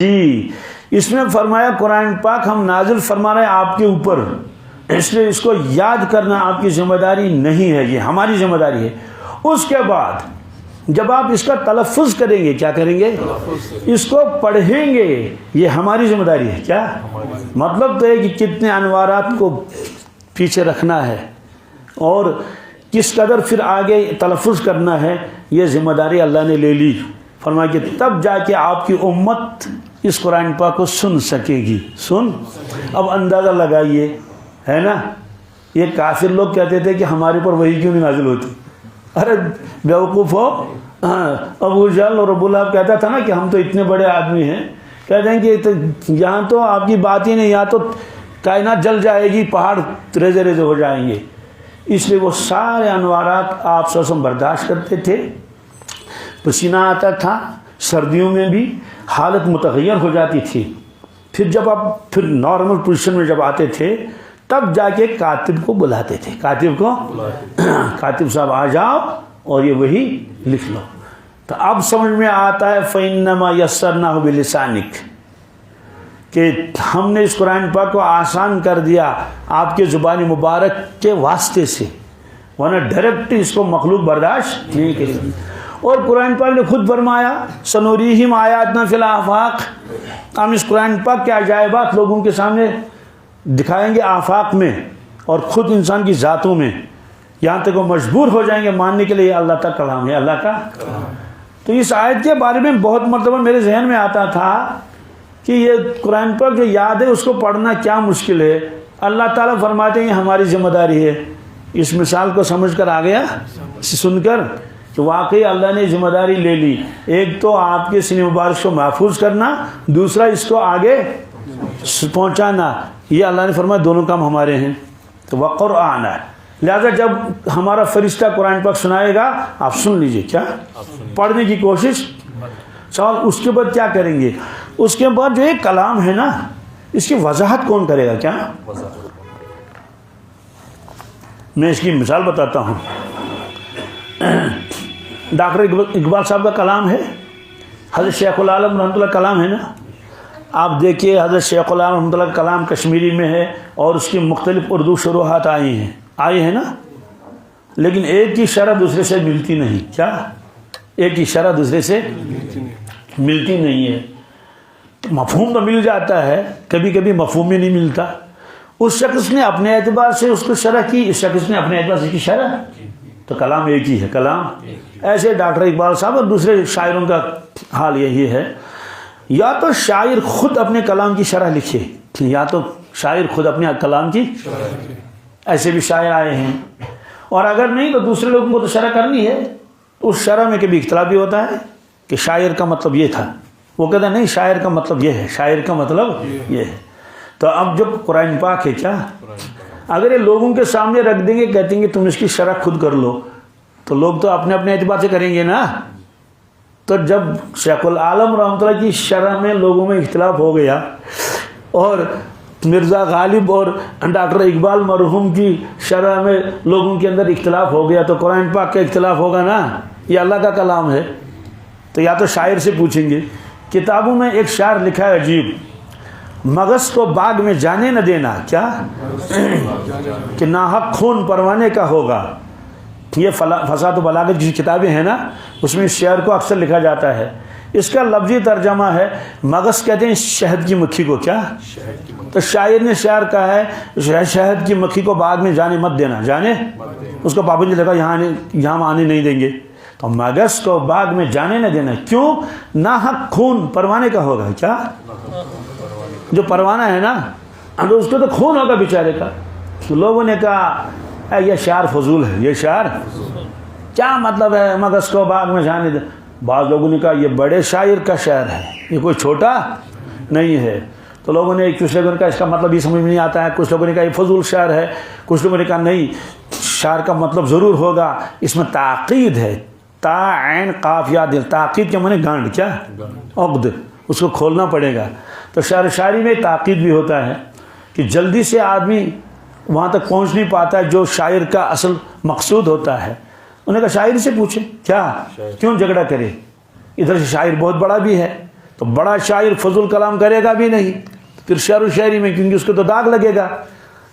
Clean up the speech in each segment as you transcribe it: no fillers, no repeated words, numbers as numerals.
جی اس میں فرمایا قرآن پاک ہم نازل فرما رہے ہیں آپ کے اوپر، اس لیے اس کو یاد کرنا آپ کی ذمہ داری نہیں ہے، یہ ہماری ذمہ داری ہے۔ اس کے بعد جب آپ اس کا تلفظ کریں گے، کیا کریں گے؟ اس کو پڑھیں گے، یہ ہماری ذمہ داری ہے۔ کیا مطلب تو ہے کہ کتنے انوارات کو پیچھے رکھنا ہے اور کس قدر پھر آگے تلفظ کرنا ہے، یہ ذمہ داری اللہ نے لے لی۔ فرمایا کہ تب جا کے آپ کی امت اس قرآن پاک کو سن سکے گی۔ اب اندازہ لگائیے، ہے نا، یہ کافر لوگ کہتے تھے کہ ہمارے پر وحی کیوں نہیں نازل ہوتی؟ ارے بیوقوف ہو، ابو جہل اور ابو لہب کہتا تھا نا کہ ہم تو اتنے بڑے آدمی ہیں، کہتے ہیں کہ یہاں تو آپ کی بات ہی نہیں، یہاں تو کائنات جل جائے گی، پہاڑ ریزے ریزے ہو جائیں گے۔ اس لیے وہ سارے انوارات آپ سوسم برداشت کرتے تھے، پسینہ آتا تھا، سردیوں میں بھی حالت متغیر ہو جاتی تھی۔ پھر جب آپ پھر نارمل پوزیشن میں جب آتے تھے تب جا کے کاتب کو بلاتے تھے، کاتب کو، کاتب صاحب آ جاؤ اور یہ وہی لکھ لو۔ تو اب سمجھ میں آتا ہے فَإِنَّمَا يَسَّرْنَاهُ بِلِسَانِكَ کہ ہم نے اس قرآن پاک کو آسان کر دیا آپ کے زبان مبارک کے واسطے سے، ورنہ ڈائریکٹ اس کو مخلوق برداشت نہیں کرے گی۔ اور قرآن پاک نے خود فرمایا سنوریہم آیاتنا فی الآفاق، ہم اس قرآن پاک کے عجائبات لوگوں کے سامنے دکھائیں گے آفاق میں اور خود انسان کی ذاتوں میں، یہاں تک وہ مجبور ہو جائیں گے ماننے کے لیے اللہ کا کلام ہے، اللہ کا۔ تو اس آیت کے بارے میں بہت مرتبہ میرے ذہن میں آتا تھا کہ یہ قرآن پاک جو یاد ہے اس کو پڑھنا کیا مشکل ہے۔ اللہ تعالیٰ فرماتے ہیں یہ ہماری ذمہ داری ہے۔ اس مثال کو سمجھ کر آ گیا، سن کر کہ واقعی اللہ نے ذمہ داری لے لی، ایک تو آپ کے سینہ مبارک کو محفوظ کرنا، دوسرا اس کو آگے پہنچانا۔ یہ اللہ نے فرمایا دونوں کام ہمارے ہیں۔ تو وقرآن ہے، لہذا جب ہمارا فرشتہ قرآن پاک سنائے گا آپ سن لیجئے، کیا پڑھنے کی کوشش۔ سوال اس کے بعد کیا کریں گے؟ اس کے بعد جو یہ کلام ہے نا، اس کی وضاحت کون کرے گا؟ کیا میں اس کی مثال بتاتا ہوں۔ ڈاکٹر اقبال صاحب کا کلام ہے، حضرت شیخ العالم رحمۃ اللہ کلام ہے نا، آپ دیکھیے حضرت شیخ العالم رحمۃ اللہ کلام کشمیری میں ہے اور اس کی مختلف اردو شروحات آئی ہیں نا، لیکن ایک کی شرح دوسرے سے ملتی نہیں۔ کیا ایک کی شرح دوسرے سے ملتی نہیں ہے؟ مفہوم تو مل جاتا ہے، کبھی کبھی مفہوم میں نہیں ملتا۔ اس شخص نے اپنے اعتبار سے اس کو شرح کی، اس شخص نے اپنے اعتبار سے اس کی شرح، تو کلام ایک ہی ہے، کلام۔ ایسے ڈاکٹر اقبال صاحب اور دوسرے شاعروں کا حال یہی ہے، یا تو شاعر خود اپنے کلام کی شرح لکھے، یا تو شاعر خود اپنے کلام کی، ایسے بھی شاعر آئے ہیں۔ اور اگر نہیں تو دوسرے لوگوں کو تو شرح کرنی ہے، اس شرح میں کبھی اختلاف بھی ہوتا ہے کہ شاعر کا مطلب یہ تھا، وہ کہتا ہے نہیں شاعر کا مطلب یہ ہے، شاعر کا مطلب یہ ہے۔ تو اب جب قرآن پاک ہے، کیا اگر یہ لوگوں کے سامنے رکھ دیں گے، کہتے ہیں کہ تم اس کی شرح خود کر لو، تو لوگ تو اپنے اپنے اعتبار سے کریں گے نا۔ تو جب شیخ العالم رحمۃ اللہ کی شرح میں لوگوں میں اختلاف ہو گیا اور مرزا غالب اور ڈاکٹر اقبال مرحوم کی شرح میں لوگوں کے اندر اختلاف ہو گیا، تو قرآن پاک کا اختلاف ہوگا نا، یہ اللہ کا کلام ہے۔ تو یا تو شاعر سے پوچھیں گے۔ کتابوں میں ایک شعر لکھا ہے عجیب، مغز کو باغ میں جانے نہ دینا، کیا کہ ناحق خون پروانے کا ہوگا۔ یہ فساد و بلاغت کی کتابیں ہیں نا، اس میں اس شعر کو اکثر لکھا جاتا ہے۔ اس کا لفظی ترجمہ ہے مغز کہتے ہیں شہد کی مکھی کو، کیا تو شاعر نے شعر کہا ہے شہد کی مکھی کو باغ میں جانے مت دینا، جانے اس کو پابندی لگا، یہاں آنے نہیں دیں گے۔ تو مغز کو باغ میں جانے نہ دینا، کیوں؟ ناحق خون پروانے کا ہوگا۔ کیا جو پروانہ ہے نا، اس کو تو خون ہوگا بیچارے کا۔ تو لوگوں نے کہا یہ شعر فضول ہے، یہ شعر کیا مطلب ہے مغز کو باغ میں جانے دے؟ بعض لوگوں نے کہا یہ بڑے شاعر کا شعر ہے، یہ کوئی چھوٹا نہیں ہے۔ تو لوگوں نے کچھ لوگوں نے کہا اس کا مطلب یہ سمجھ میں نہیں آتا ہے، کچھ لوگوں نے کہا یہ فضول شعر ہے، کچھ لوگوں نے کہا نہیں شعر کا مطلب ضرور ہوگا، اس میں تاکید ہے، تا عین قاف یا دل، تاکید کے معنی گانڈ، کیا عقد، اس کو کھولنا پڑے گا۔ تو شاعری میں تاکید بھی ہوتا ہے کہ جلدی سے آدمی وہاں تک پہنچ نہیں پاتا ہے جو شاعر کا اصل مقصود ہوتا ہے۔ انہوں نے کہا شاعر سے پوچھیں، کیا کیوں جھگڑا کرے، ادھر سے شاعر بہت بڑا بھی ہے، تو بڑا شاعر فضول کلام کرے گا بھی نہیں پھر شعر و شاعری میں، کیونکہ اس کو تو داغ لگے گا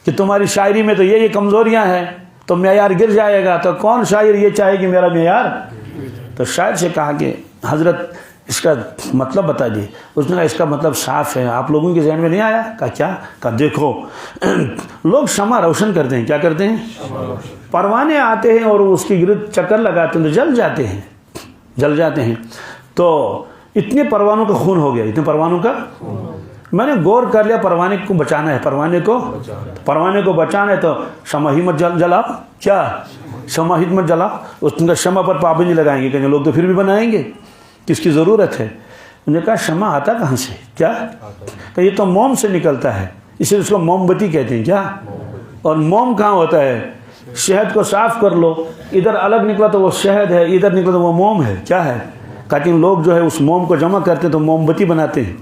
کہ تمہاری شاعری میں تو یہ کمزوریاں ہیں، تو معیار گر جائے گا، تو کون شاعر یہ چاہے کہ میرا معیار؟ تو شاعر سے کہا کہ حضرت اس کا مطلب بتا دیے. اس نے کہا اس کا مطلب صاف ہے، آپ لوگوں کے ذہن میں نہیں آیا؟ کہا کیا؟ کہا دیکھو لوگ شمع روشن کرتے ہیں، کیا کرتے ہیں؟ پروانے آتے ہیں اور اس کی گرد چکر لگاتے ہیں تو جل جاتے ہیں. تو اتنے پروانوں کا خون ہو گیا، اتنے پروانوں کا. میں نے غور کر لیا پروانے کو بچانا ہے، پروانے کو بچانا ہے تو شمع ہی مت جلاؤ. کیا؟ شمع ہی مت جلاؤ. اس نے کہا شمع پر پابندی لگائیں گے، کہ لوگ تو پھر بھی بنائیں گے، کس کی ضرورت ہے؟ انہوں نے کہا شمع آتا کہاں سے؟ کیا؟ کہ یہ تو موم سے نکلتا ہے، اس لیے اس کو موم بتی کہتے ہیں. کیا؟ اور موم کہاں ہوتا ہے؟ شہد کو صاف کر لو، ادھر الگ نکلا تو وہ شہد ہے، ادھر نکلا تو وہ موم ہے. کیا ہے؟ کہتے ہیں لوگ جو ہے اس موم کو جمع کرتے تو موم بتی بناتے ہیں.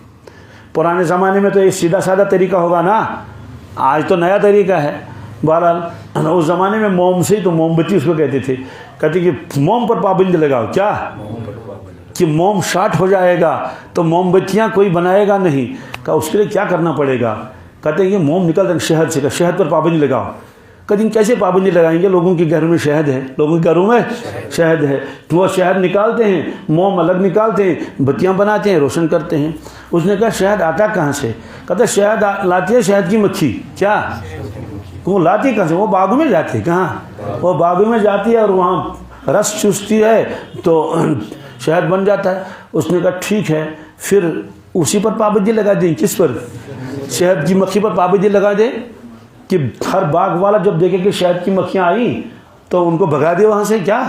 پرانے زمانے میں تو یہ سیدھا سادہ طریقہ ہوگا نا، آج تو نیا طریقہ ہے. بہرحال اس زمانے میں موم سے تو موم بتی اس کو کہتے تھے. کہتے کہ موم پر پابندی لگاؤ. کیا؟ کہ موم شارٹ ہو جائے گا تو موم بتیاں کوئی بنائے گا نہیں. کہا اس کے لیے کیا کرنا پڑے گا؟ کہتے ہیں یہ موم نکلتا ہے شہد سے، شہد پر پابندی لگاؤ. کہتے ہیں کیسے پابندی لگائیں گے؟ لوگوں کے گھروں میں شہد ہے، لوگوں کے گھروں میں شہد ہے، تو وہ شہد نکالتے ہیں، موم الگ نکالتے ہیں، بتیاں بناتے ہیں، روشن کرتے ہیں. اس نے کہا شہد آتا کہاں سے؟ کہتے شہد لاتی ہے شہد کی مکھی. کیا؟ وہ لاتی کہاں سے؟ وہ باغوں میں جاتی ہے. کہاں؟ وہ باغوں میں جاتی ہے اور وہاں رس چوستی ہے تو شہد بن جاتا ہے. اس نے کہا ٹھیک ہے، پھر اسی پر پابندی لگا دیں. کس پر؟ شہد کی مکھی پر پابندی لگا دیں کہ ہر باغ والا جب دیکھے کہ شہد کی مکھیاں آئیں تو ان کو بھگا دے وہاں سے. کیا؟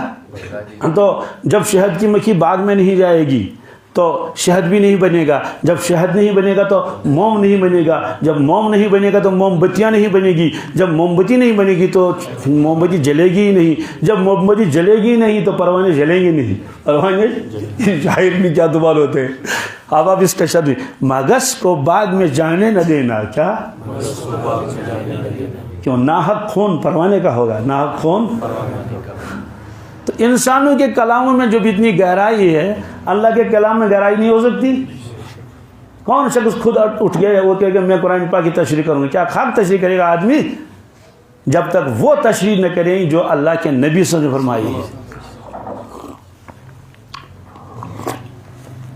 تو جب شہد کی مکھی باغ میں نہیں جائے گی تو شہد بھی نہیں بنے گا، جب شہد نہیں بنے گا تو موم نہیں بنے گا، جب موم نہیں بنے گا تو موم بتیاں نہیں بنے گی، جب موم بتی نہیں بنے گی تو موم بتی جلے گی ہی نہیں، جب موم بتی جلے گی نہیں تو پروانے جلیں گے نہیں. پروانے ظاہر بھی کیا دبال ہوتے ہیں. اب آپ اس کا شد مگس کو باغ میں جانے نہ دینا. کیا؟ کیوں؟ ناحق خون پروانے کا ہوگا، ناحق خون. تو انسانوں کے کلاموں میں جو بھی اتنی گہرائی ہے، اللہ کے کلام میں گہرائی نہیں ہو سکتی. کون شخص خود اٹھ گیا وہ کہے کہ میں قرآن پاک کی تشریح کروں گا؟ کیا خاک تشریح کرے گا آدمی جب تک وہ تشریح نہ کریں جو اللہ کے نبی صلی اللہ علیہ وسلم نے فرمائی ہے.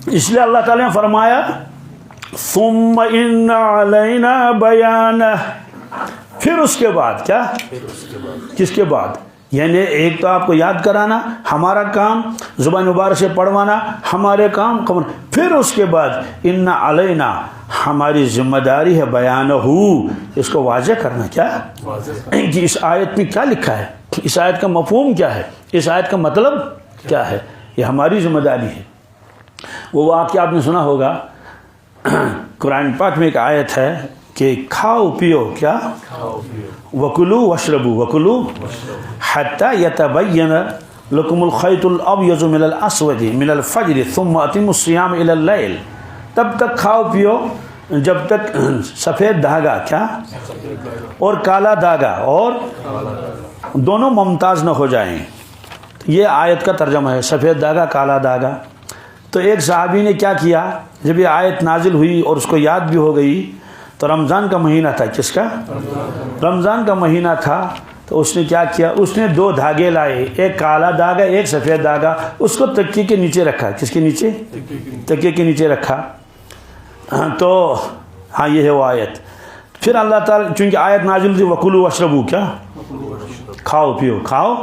اس لیے اللہ تعالیٰ نے فرمایا ثم ان علینا بیانہ. پھر اس کے بعد کیا؟ کس کے بعد؟ یعنی ایک تو آپ کو یاد کرانا ہمارا کام، زبان مبارک سے پڑھوانا ہمارے کام، پھر اس کے بعد ان علینا ہماری ذمہ داری ہے بیانہ، اس کو واضح کرنا. کیا؟ کہ اس آیت میں کیا لکھا ہے، اس آیت کا مفہوم کیا ہے، اس آیت کا مطلب کیا ہے، یہ ہماری ذمہ داری ہے. وہ واقعہ آپ نے سنا ہوگا، قرآن پاک میں ایک آیت ہے کہ کھاؤ پیو. کیا؟ وکلو واشربو، وکلو حتی یتبین لکم الخیط الابیض من الاسود من الفجر ثم اتموا الصیام الی اللیل. تب تک کھاؤ پیو جب تک سفید دھاگا، کیا؟ اور کالا دھاگا اور دونوں ممتاز نہ ہو جائیں. یہ آیت کا ترجمہ ہے، سفید دھاگا کالا دھاگا. تو ایک صحابی نے کیا کیا، جب یہ آیت نازل ہوئی اور اس کو یاد بھی ہو گئی، تو رمضان کا مہینہ تھا. کس کا؟ رمضان کا مہینہ تھا. تو اس نے کیا کیا، اس نے 2 دھاگے لائے، ایک کالا دھاگا ایک سفید دھاگا، اس کو تکیے کے نیچے رکھا. کس کے نیچے؟ تکیے کے نیچے رکھا. تو ہاں یہ ہے وہ آیت. پھر اللہ تعالیٰ چونکہ آیت نازل تھی وکلوا واشربوا، کیا؟ کھاؤ پیو، کھاؤ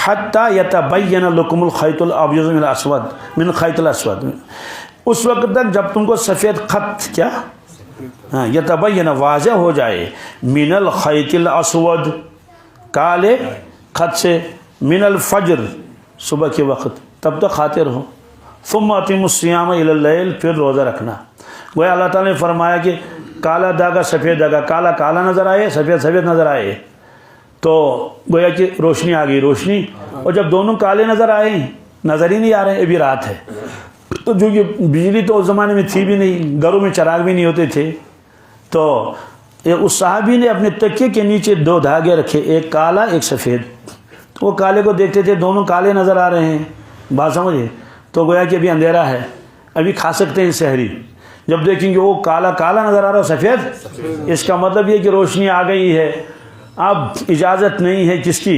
حتی یتبین لکم الخیط الابیض من الاسود من الخیط الاسود، اس وقت تک جب تم کو سفید خط، کیا؟ ہاں یتبین واضح ہو جائے، من الخیط الاسود کالے خط سے، من الفجر صبح کے وقت، تب تک کھاتے رہو. ثم اتموا الصیام الی اللیل، پھر روزہ رکھنا. گویا اللہ تعالیٰ نے فرمایا کہ کالا دھاگا سفید دھاگا، کالا کالا نظر آئے، سفید سفید نظر آئے، تو گویا کہ روشنی آ گئی، روشنی. اور جب دونوں کالے نظر آئے، نظر ہی نہیں آ رہے، ابھی رات ہے. تو جو کہ بجلی تو اس زمانے میں تھی بھی نہیں، گھروں میں چراغ بھی نہیں ہوتے تھے، تو اس صحابی نے اپنے تکیے کے نیچے 2 دھاگے رکھے، ایک کالا ایک سفید. تو وہ کالے کو دیکھتے تھے، دونوں کالے نظر آ رہے ہیں، بات سمجھے. تو گویا کہ ابھی اندھیرا ہے، ابھی کھا سکتے ہیں سحری. جب دیکھیں گے وہ کالا کالا نظر آ رہا ہے سفید، اس کا مطلب یہ کہ روشنی آ گئی ہے، اب اجازت نہیں ہے کس کی؟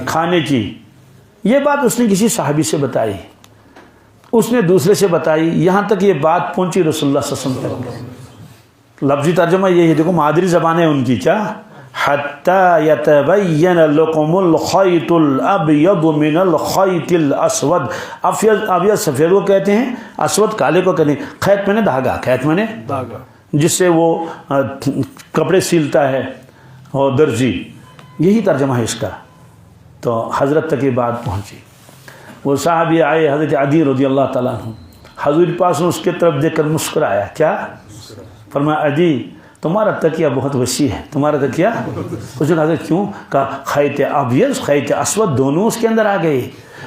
کھانے کی. یہ بات اس نے کسی صحابی سے بتائی، اس نے دوسرے سے بتائی، یہاں تک یہ بات پہنچی رسول اللہ صلی اللہ علیہ وسلم تک. لفظی ترجمہ یہ ہے، دیکھو مادری زبان ہے ان کی، کیا؟ حتی یتبین لکم الخیط الابیض من الخیط الاسود. ابیض سفید کو کہتے ہیں، اسود کالے کو کہتے ہیں. خیط میں نے دھاگا، خیط میں نے دھاگا جس سے وہ کپڑے سیلتا ہے اور درزی، یہی ترجمہ ہے اس کا. تو حضرت تک یہ بات پہنچی. وہ صحابی آئے حضرت عدی رضی اللہ تعالیٰ عنہ، حضور پاس نے اس کے طرف دیکھ کر مسکرایا. کیا فرمایا؟ عدی تمہارا تکیہ بہت وسیع ہے. تمہارا تکیہ؟ اس نے کہا کیوں؟ کہا خیط ابیض خیط اسود دونوں اس کے اندر آ گئے.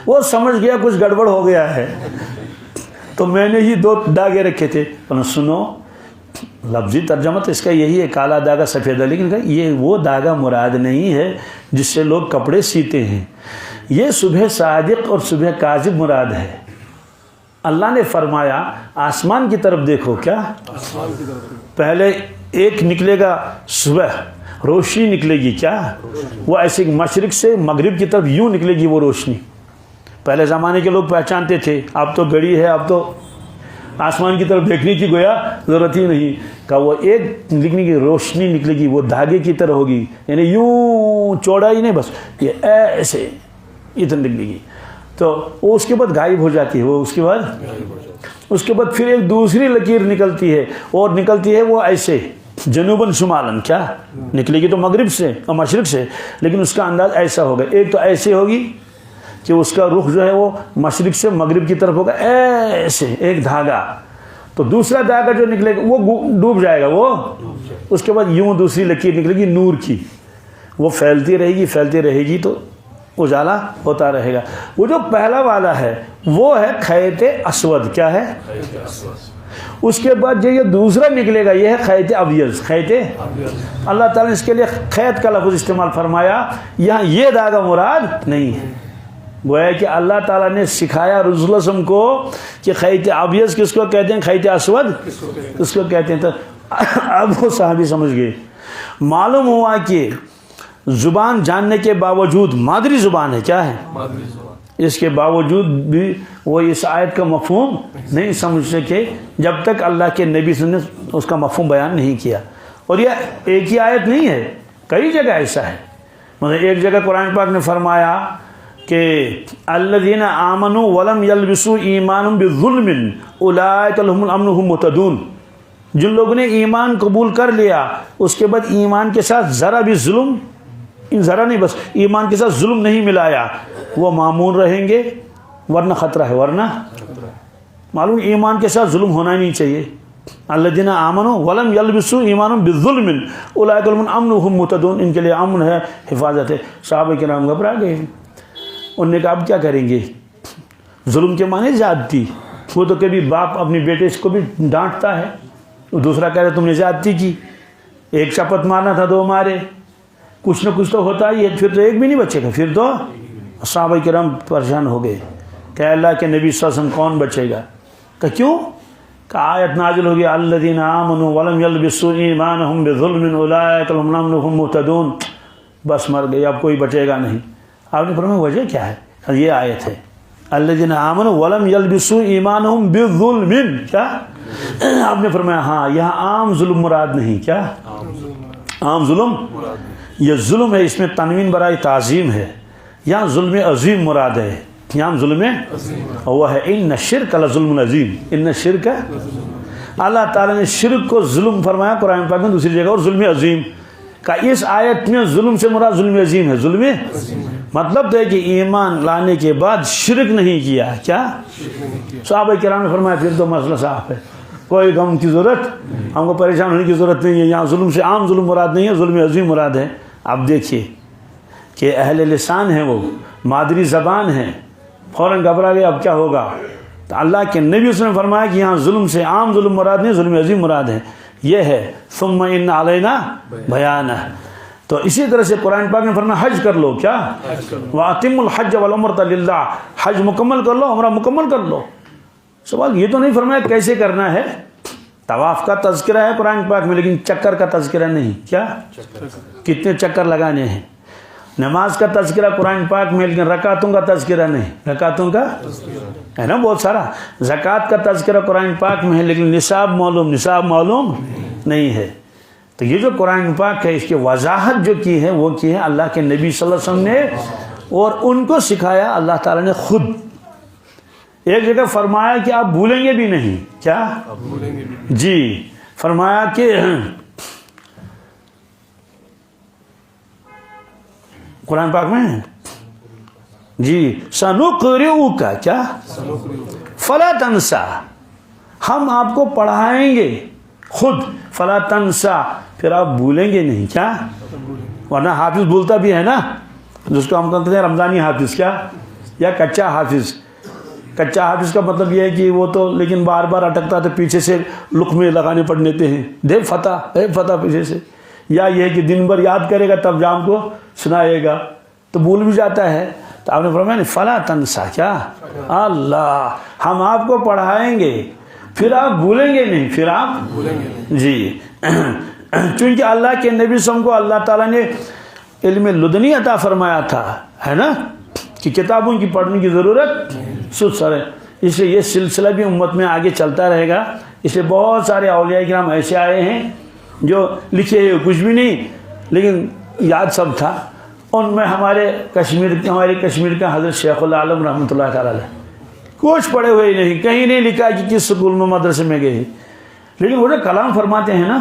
وہ سمجھ گیا کچھ گڑبڑ ہو گیا ہے، تو میں نے ہی 2 داغے رکھے تھے. سنو لفظی ترجمہ تو اس کا یہی ہے، کالا داغا سفید ہے، لیکن یہ وہ داغا مراد نہیں ہے جس سے لوگ کپڑے سیتے ہیں. یہ صبح صادق اور صبح کاذب مراد ہے. اللہ نے فرمایا آسمان کی طرف دیکھو. کیا؟ پہلے ایک نکلے گا صبح، روشنی نکلے گی. کیا؟ وہ ایسے مشرق سے مغرب کی طرف یوں نکلے گی وہ روشنی. پہلے زمانے کے لوگ پہچانتے تھے، اب تو گھڑی ہے، اب تو آسمان کی طرف دیکھنے کی گویا ضرورت ہی نہیں. کہ وہ ایک نکلنے کی روشنی نکلے گی، وہ دھاگے کی طرح ہوگی، یعنی یوں چوڑا ہی نہیں، بس یہ ایسے اتنا نکلے گی. تو وہ اس کے بعد غائب ہو جاتی ہے. وہ اس کے بعد پھر ایک دوسری لکیر نکلتی ہے، اور نکلتی ہے وہ ایسے جنوباً شمالاً. کیا نکلے گی؟ تو مغرب سے اور مشرق سے، لیکن اس کا انداز ایسا ہوگا. ایک تو ایسے ہوگی کہ اس کا رخ جو ہے وہ مشرق سے مغرب کی طرف ہوگا، ایسے ایک دھاگا. تو دوسرا دھاگا جو نکلے گا وہ ڈوب جائے گا. وہ اس کے بعد یوں دوسری لکیر نکلے گی نور کی، وہ پھیلتی رہے گی تو اجالا ہوتا رہے گا. وہ جو پہلا والا ہے وہ ہے خیط اسود. کیا ہے؟ اس کے بعد جو یہ دوسرا نکلے گا یہ ہے خیط ابیض. خیط اللہ تعالیٰ نے اس کے لیے خیط کا لفظ استعمال فرمایا، یہاں یہ داغا مراد نہیں ہے. گویا کہ اللہ تعالیٰ نے سکھایا رسول اللہ صلی اللہ علیہ وسلم کو کہ خیط ابیض کس کو کہتے ہیں، خیط اسود کس کو کہتے ہیں. تو اب وہ صحابی سمجھ گئے. معلوم ہوا کہ زبان جاننے کے باوجود مادری زبان ہے. کیا ہے؟ اس کے باوجود بھی وہ اس آیت کا مفہوم نہیں سمجھ سکے جب تک اللہ کے نبی صلی اللہ علیہ وسلم نے اس کا مفہوم بیان نہیں کیا. اور یہ ایک ہی آیت نہیں ہے، کئی جگہ ایسا ہے. مطلب ایک جگہ قرآن پاک نے فرمایا کہ الذین آمنوا ولم یلبسوا ایمانهم بظلم اولئک لهم الامن وهم مہتدون. جن لوگوں نے ایمان قبول کر لیا اس کے بعد ایمان کے ساتھ ذرا بھی ظلم، ذرا نہیں بس ایمان کے ساتھ ظلم نہیں ملایا، وہ مامون رہیں گے، ورنہ خطرہ ہے. ورنہ معلوم ایمان کے ساتھ ظلم ہونا ہی نہیں چاہیے. الذین آمنوا ولم یلبسوا ایمانهم بظلم اولئک لهم الامن وهم مہتدون. ان کے لیے امن ہے، حفاظت ہے. صحابہ کرام گھبرا گئے. انہوں نے کہا اب کیا کریں گے؟ ظلم کے معنی زیادتی. وہ تو کبھی باپ اپنی بیٹے کو بھی ڈانٹتا ہے، دوسرا کہہ رہا تم نے زیادتی کی، ایک شپت مارنا تھا 2 مارے، کچھ نہ کچھ تو ہوتا ہی ہے. پھر تو ایک بھی نہیں بچے گا. پھر تو صحابہ کرام پریشان ہو گئے کہ اللہ کے نبی صلی اللہ علیہ وسلم کون بچے گا؟ کہ کیوں؟ کہ آیت نازل ہو گئی الذین آمنوا ولم یلبسوا ایمانهم بظلم اولئک لهم الامن وهم مہتدون. بس مر گئے، اب کوئی بچے گا نہیں. آپ نے فرمایا وجہ کیا ہے؟ یہ آیت ہے الذین آمنوا ولم یلبسوا ایمانهم بظلم. کیا آپ نے فرمایا ہاں یہاں عام ظلم مراد نہیں. کیا عام ظلم؟ یہ ظلم ہے، اس میں تنوین برائے تعظیم ہے. یہاں ظلم عظیم مراد ہے. یہاں ظلم وہ ہے ان الشرک لظلم عظیم. ان الشرک، اللہ تعالیٰ نے شرک کو ظلم فرمایا قرآن پاک میں دوسری جگہ، اور ظلم عظیم کا اس آیت میں ظلم سے مراد ظلم عظیم ہے. ظلم مطلب تو ہے کہ ایمان لانے کے بعد شرک نہیں کیا. کیا؟ صحابہ کرام نے فرمایا پھر تو مسئلہ صاف ہے، کوئی غم کی ضرورت، ہم کو پریشان ہونے کی ضرورت نہیں ہے. یہاں ظلم سے عام ظلم مراد نہیں ہے، ظلم عظیم مراد ہے. اب دیکھیے کہ اہل لسان ہیں، وہ مادری زبان ہیں، فوراً گھبرا گئے اب کیا ہوگا. تو اللہ کے نبی اس نے فرمایا کہ یہاں ظلم سے عام ظلم مراد نہیں، ظلم عظیم مراد ہے. یہ ہے ثم ان علینا بیانہ. تو اسی طرح سے قرآن پاک نے فرمایا حج کر لو. کیا؟ وَأَتِمُّ الْحَجَّ وَالْعُمْرَةَ لِلَّهِ. حج مکمل کر لو، عمرہ مکمل کر لو. سوال یہ تو نہیں فرمایا کیسے کرنا ہے. طواف کا تذکرہ ہے قرآن پاک میں لیکن چکر کا تذکرہ نہیں. کیا کتنے چکر لگانے ہیں. نماز کا تذکرہ قرآن پاک میں لیکن رکعتوں کا تذکرہ نہیں. رکعتوں کا ہے نا بہت سارا. زکوٰۃ کا تذکرہ قرآن پاک میں ہے لیکن نصاب معلوم نہیں ہے. تو یہ جو قرآن پاک ہے اس کی وضاحت جو کی ہے وہ کی ہے اللہ کے نبی صلی اللہ علیہ وسلم نے، اور ان کو سکھایا اللہ تعالیٰ نے خود. ایک جگہ فرمایا کہ آپ بھولیں گے بھی نہیں. کیا جی فرمایا کہ قرآن پاک میں جی سنقرئک کیا فلا تنسا، ہم آپ کو پڑھائیں گے خود، فلا تنسا پھر آپ بھولیں گے نہیں. کیا ورنہ حافظ بھولتا بھی ہے نا، جس کو ہم کہتے ہیں رمضانی حافظ کیا یا کچا حافظ. کچا حافظ کا مطلب یہ ہے کہ وہ تو لیکن بار بار اٹکتا تو پیچھے سے لقمے لگانے پڑ لیتے ہیں، دے فتح پیچھے سے. یا یہ ہے کہ دن بھر یاد کرے گا تب جام کو سنائے گا تو بھول بھی جاتا ہے. تو آپ نے فرمایا فلا تنسا، کیا اللہ ہم آپ کو پڑھائیں گے پھر آپ بھولیں گے نہیں. پھر آپ جی چونکہ اللہ کے نبی صلی اللہ علیہ وسلم کو اللہ تعالیٰ نے علم لدنی عطا فرمایا تھا ہے نا، کہ کتابوں کی پڑھنے کی ضرورت سر ہے. اس لیے یہ سلسلہ بھی امت میں آگے چلتا رہے گا. اس لیے بہت سارے اولیاء کرام ایسے آئے ہیں جو لکھے ہوئے کچھ بھی نہیں لیکن یاد سب تھا. ان میں ہمارے کشمیر کا حضرت شیخ العالم رحمۃ اللہ تعالیٰ علیہ کچھ پڑھے ہوئے نہیں، کہیں نہیں لکھا کہ کس سکول میں مدرسے میں گئے، لیکن وہ جو کلام فرماتے ہیں نا،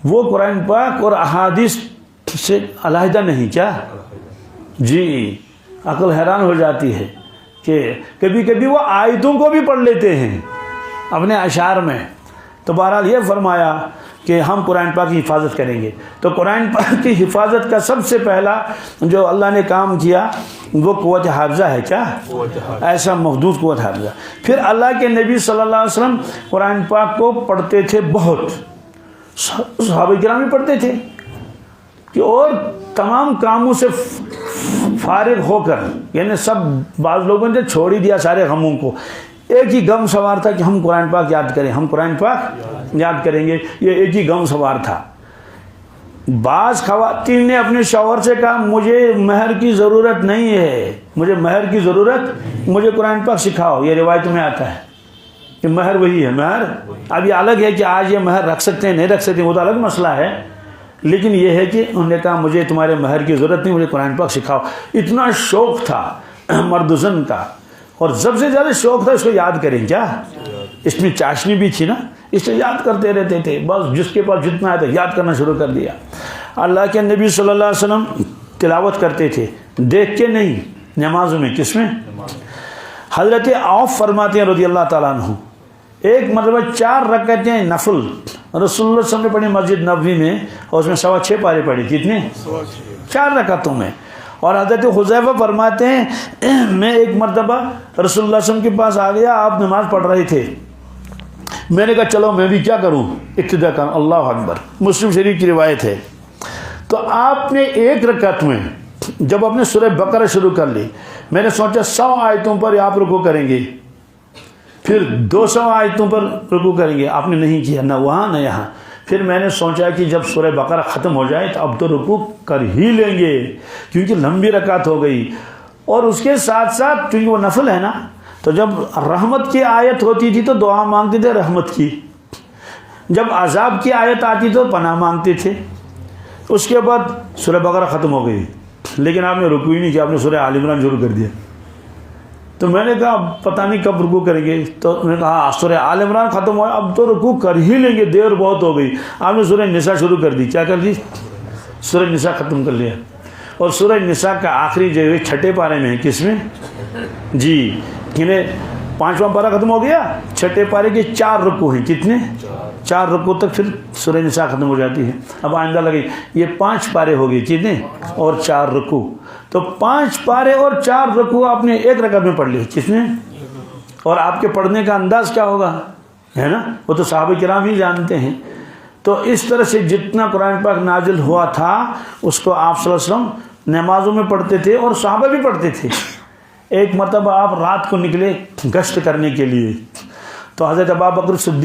وہ قرآن پاک اور احادیث سے علیحدہ نہیں. کیا جی عقل حیران ہو جاتی ہے کہ کبھی کبھی وہ آیتوں کو بھی پڑھ لیتے ہیں اپنے اشعار میں. تو بہرحال یہ فرمایا کہ ہم قرآن پاک کی حفاظت کریں گے. تو قرآن پاک کی حفاظت کا سب سے پہلا جو اللہ نے کام کیا وہ قوت حافظہ ہے. کیا ایسا محدود قوت حافظہ. پھر اللہ کے نبی صلی اللہ علیہ وسلم قرآن پاک کو پڑھتے تھے بہت، صحابہ کرام بھی پڑھتے تھے کہ اور تمام کاموں سے فارغ ہو کر، یعنی سب بعض لوگوں نے چھوڑ ہی دیا سارے غموں کو، ایک ہی غم سوار تھا کہ ہم قرآن پاک یاد کریں، ہم قرآن پاک یاد کریں گے. یہ ایک ہی غم سوار تھا. بعض خواتین نے اپنے شوہر سے کہا مجھے مہر کی ضرورت نہیں ہے، مجھے قرآن پاک سکھاؤ. یہ روایت میں آتا ہے کہ مہر وہی ہے. مہر اب یہ الگ ہے کہ آج یہ مہر رکھ سکتے ہیں نہیں رکھ سکتے، وہ تو الگ مسئلہ ہے. لیکن یہ ہے کہ انہوں نے کہا مجھے تمہارے مہر کی ضرورت نہیں، مجھے قرآن پاک سکھاؤ. اتنا شوق تھا مرد و زن کا، اور سب سے زیادہ شوق تھا اس کو یاد کریں. کیا اس میں چاشنی بھی تھی نا، اس سے یاد کرتے رہتے تھے. بس جس کے پاس جتنا آیا تھا یاد کرنا شروع کر دیا. اللہ کے نبی صلی اللہ علیہ وسلم تلاوت کرتے تھے دیکھ کے نہیں، نمازوں میں. کس میں؟ حضرت عوف فرماتے ہیں رضی اللہ تعالیٰ عنہ، ایک مرتبہ 4 رکعتیں نفل رسول اللہ صلی اللہ علیہ وسلم نے پڑھی مسجد نبوی میں، اور اس میں 6.25 پارے پڑھی. کتنے؟ 4 رکعتوں میں. اور حضرت حذیفہ فرماتے ہیں میں ایک مرتبہ رسول اللہ صلی اللہ علیہ وسلم کے پاس آ گیا، آپ نماز پڑھ رہے تھے، میں نے کہا چلو میں بھی کیا کروں، اقتدا کروں. اللہ اکبر، مسلم شریف کی روایت ہے. تو آپ نے ایک رکعت میں جب اپنے سورہ بقرہ شروع کر لی، میں نے سوچا 100 آیتوں پر آپ رکوع کریں گے، پھر 200 آیتوں پر رکوع کریں گے. آپ نے نہیں کیا، نہ وہاں نہ یہاں. پھر میں نے سوچا کہ جب سورہ بقرہ ختم ہو جائے تو اب تو رکوع کر ہی لیں گے کیونکہ لمبی رکعت ہو گئی. اور اس کے ساتھ ساتھ چونکہ وہ نفل ہے نا، تو جب رحمت کی آیت ہوتی تھی تو دعا مانگتے تھے رحمت کی، جب عذاب کی آیت آتی تو پناہ مانگتے تھے. اس کے بعد سورہ بقرہ ختم ہو گئی لیکن آپ نے رکوع ہی نہیں کیا، آپ نے سورہ آل عمران شروع کر دیا. تو میں نے کہا پتہ نہیں کب رکوع کریں گے. تو میں نے کہا سورہ آل عمران ختم ہوا، اب تو رکوع کر ہی لیں گے، دیر بہت ہو گئی. آپ نے سورہ نساء شروع کر دی. کیا کر دی؟ سورہ نساء ختم کر لیا. اور سورہ نساء کا آخری جو ہے 6 پارے میں ہے. کس میں؟ جی انہیں 5واں پارہ ختم ہو گیا، 6 پارے کے 4 رکوع ہیں. کتنے؟ 4 رکوع تک پھر سورہ نساء ختم ہو جاتی ہے. اب آئندہ لگے یہ 5 پارے ہو گئے. کتنے؟ اور 4 رکوع. تو 5 پارے اور 4 رکوع آپ نے ایک رکعت میں پڑھ لیے. کس نے؟ اور آپ کے پڑھنے کا انداز کیا ہوگا، ہے نا، وہ تو صحابہ کرام ہی جانتے ہیں. تو اس طرح سے جتنا قرآن پاک نازل ہوا تھا اس کو آپ صلی اللہ علیہ وسلم نمازوں میں پڑھتے تھے اور صحابہ بھی پڑھتے تھے. ایک مرتبہ آپ رات کو نکلے گشت کرنے کے لیے، تو حضرت ابو بکر صدیق